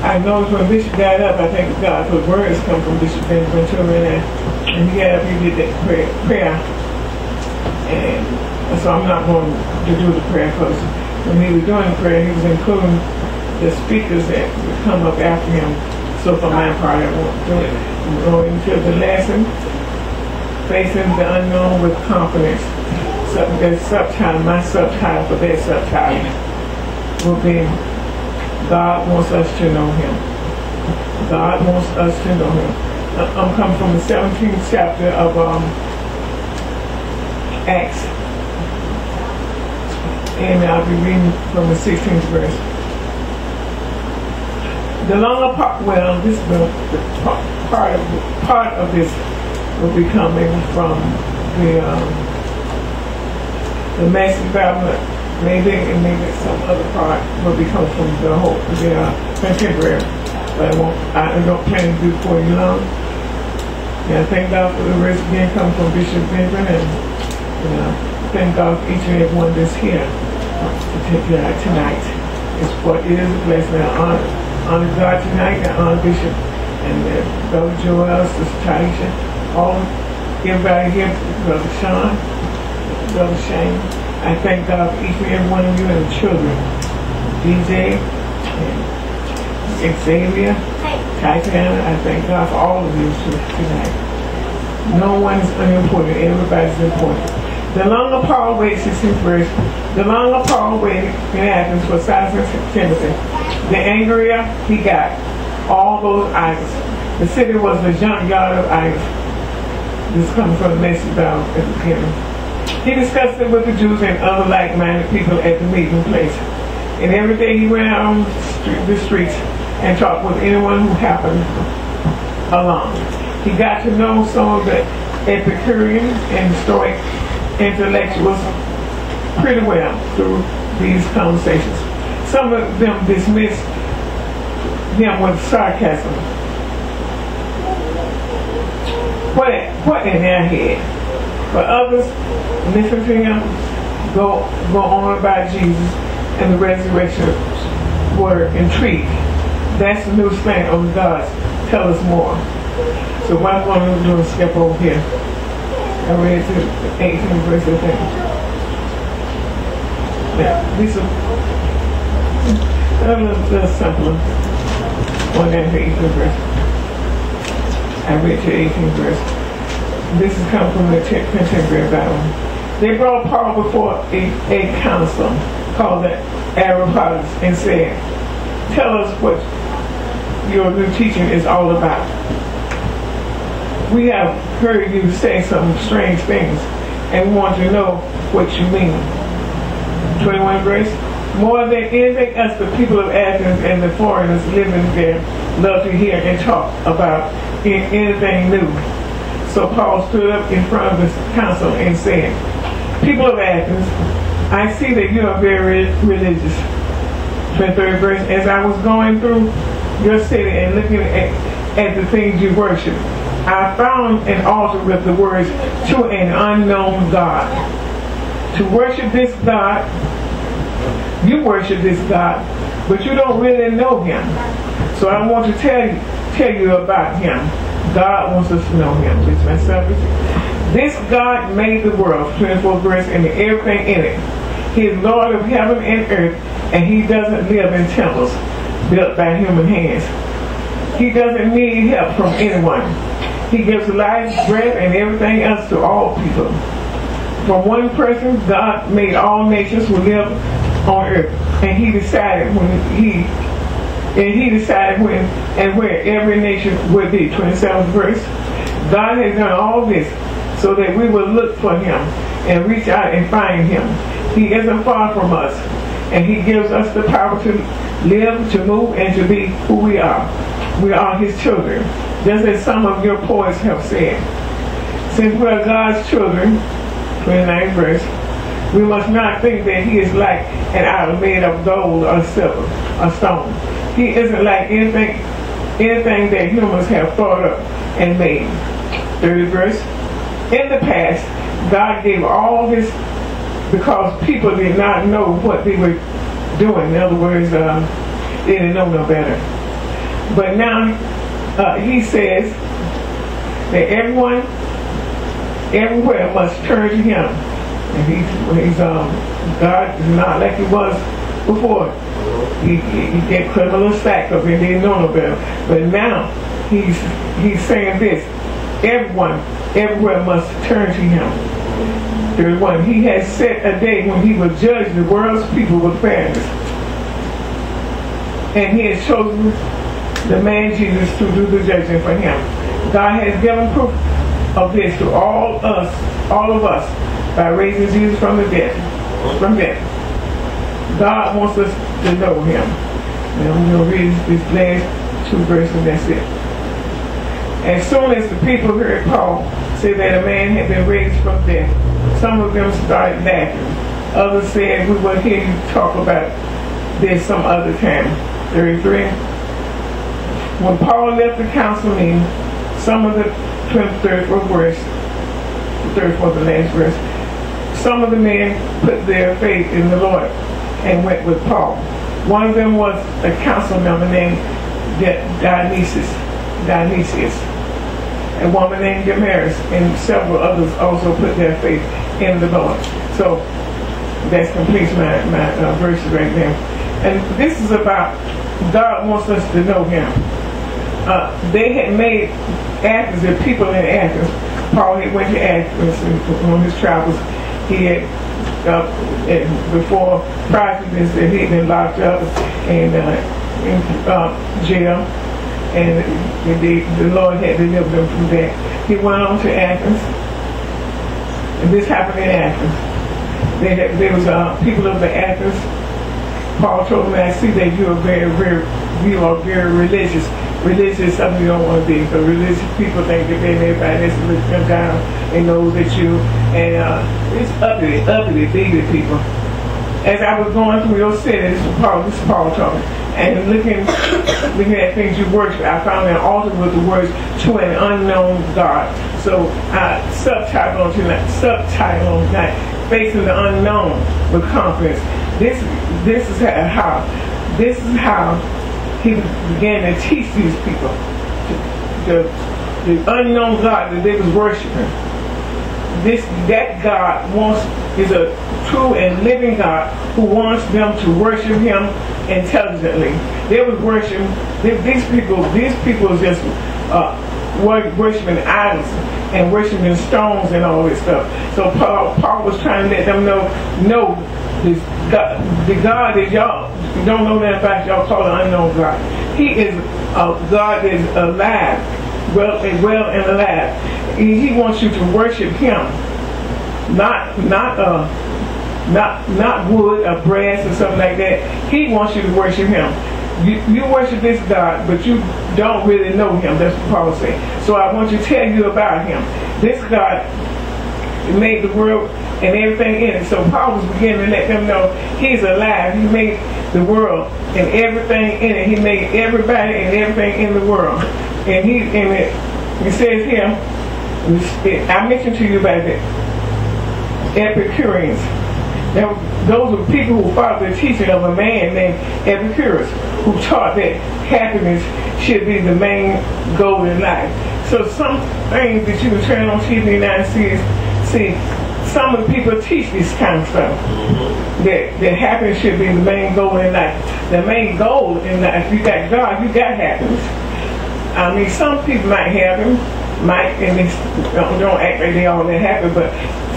I noticed when Bishop got up, I think God put words come from Bishop Benjamin to me, and he got up, he did that prayer. And so I'm not going to do the prayer because when he was doing the prayer, he was including the speakers that would come up after him. So for my part, I won't do it. I'm going into the lesson, facing the unknown with confidence. So that subtitle, my subtitle for that subtitle will be God wants us to know Him. God wants us to know Him. I'm coming from the 17th chapter of Acts, and I'll be reading from the 16th verse. The longer part, well, this the part of this will be coming from the message development. Maybe some other part will be coming from the whole contemporary. But I don't plan to do for you long. Yeah, thank God for the rest again coming from Bishop Benjamin, and thank God for each and every one that's here to take you out tonight. It is a blessing. I honor God tonight. I honor Bishop and Brother Joel, Sister Taisha, everybody here, Brother Sean, Brother Shane. I thank God for each and every one of you and the children. DJ, and Xavier, Tatiana, I thank God for all of you tonight. No one is unimportant. Everybody's important. The longer Paul waited, 16th verse, the longer Paul waited in Athens for Silas and Timothy, the angrier he got. All those idols. The city was the junkyard of idols. This comes from the message about at the beginning. He discussed it with the Jews and other like-minded people at the meeting place. And every day he went out on the streets and talked with anyone who happened along. He got to know some of the Epicurean and Stoic intellectuals pretty well through these conversations. Some of them dismissed him with sarcasm. What in their head? But others listen to him, go on about Jesus and the resurrection were intrigued. That's the new thing on God's. Tell us more. So what I'm going to do is skip over here. I read to the 18th verse, I think. Yeah, these are a little simpler. On that 18th verse. I read to 18th verse. This is coming from the contemporary Bible. They brought Paul before a council called the Areopagus and said, tell us what your new teaching is all about. We have heard you say some strange things and we want to know what you mean. 21 verse. More than anything else, the people of Athens and the foreigners living there love to hear and talk about anything new. So Paul stood up in front of the council and said, people of Athens, I see that you are very religious. 23rd verse. As I was going through your city and looking at the things you worship, I found an altar with the words, to an unknown God. To worship this God, you worship this God, but you don't really know Him. So I want to tell you about Him. God wants us to know Him. This God made the world, 24th verse, and everything in it. He is Lord of heaven and earth, and He doesn't live in temples built by human hands. He doesn't need help from anyone. He gives life, breath, and everything else to all people. From one person, God made all nations who live on earth, and He decided when and where every nation would be. 27th verse. God has done all this so that we will look for Him and reach out and find Him. He isn't far from us, and He gives us the power to live, to move, and to be who we are. We are His children, just as some of your poets have said. Since we are God's children, 29th verse, we must not think that He is like an idol made of gold or silver or stone. He isn't like anything that humans have thought up and made. 30th verse. In the past, God gave all this because people did not know what they were doing. In other words, they didn't know no better. But now he says that everyone, everywhere must turn to him. And he's God is not like he was before. He get put a little sack up and didn't know no better. But now he's saying this: everyone, everywhere must turn to him. 31. He has set a day when he will judge the world's people with fairness. And he has chosen the man Jesus to do the judging for him. God has given proof of this to all of us, by raising Jesus from the dead. God wants us to know him. And I'm going to read these last 2 verses and that's it. As soon as the people heard Paul say that a man had been raised from death, some of them started laughing. Others said, we will hear you talk about this some other time. 33. When Paul left the council meeting, some of the 24th verse, the last verse, some of the men put their faith in the Lord and went with Paul. One of them was a council member named Dionysius, a woman named Damaris, and several others also put their faith in the Lord. So that completes my verses right there. And this is about God wants us to know him. They had made Athens, the people in Athens. Paul had went to Athens on his travels. He had before prior to this, he had been locked up and in jail, and the Lord had delivered him from that. He went on to Athens, and this happened in Athens. There was people of the Athens. Paul told them, I see that you are very religious. Religious is something you don't want to be. So religious people think that everybody has to look them down and know that you, and it's uppity, bigger people. As I was going through your city, this is Paul talking, and looking at things you worship, I found an altar with the words, to an unknown God. So subtitle on tonight, facing the unknown with confidence. This is how he began to teach these people the unknown God that they was worshiping. That God is a true and living God who wants them to worship him intelligently. They was worshiping these people was just worshiping idols and worshiping stones and all this stuff. So Paul was trying to let them know this God, the God that y'all don't know that about, y'all call an unknown God. He is a God that is alive, well and alive. He wants you to worship him, not wood or brass or something like that. He wants you to worship him. You worship this God, but you don't really know him. That's what Paul said. So I want to tell you about him. This God made the world and everything in it. So Paul was beginning to let them know he's alive. He made the world and everything in it. He made everybody and everything in the world. And it says here, I mentioned to you about the Epicureans. Now, those were people who followed the teaching of a man named Epicurus, who taught that happiness should be the main goal in life. So some things that you can turn on TV now and see some of the people teach this kind of stuff. That happiness should be the main goal in life. The main goal in life, if you got God, you got happiness. I mean, some people might have him, and they don't act like they all that happy, but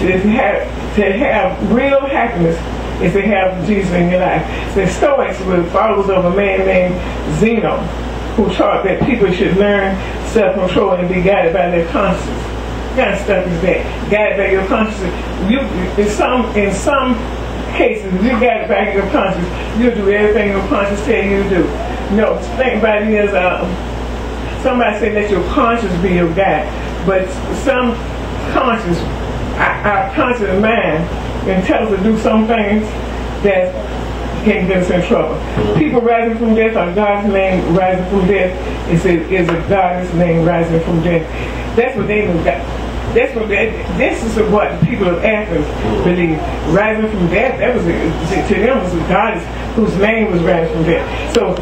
to have real happiness is to have Jesus in your life. The Stoics were followers of a man named Zeno, who taught that people should learn self-control and be guided by their conscience. What kind of stuff is that? Guided by your conscience. In some cases, if you guided by your conscience, you'll do everything your conscience tell you to do. No, the thing about it is, somebody said let your conscience be your guide, but some conscience, our conscious mind, can tell us to do some things that can get us in trouble. People rising from death, or God's name rising from death, is a God's name rising from death. That's what they knew. This is what the people of Athens believed. Rising from death, that was to them was a God whose name was rising from death. So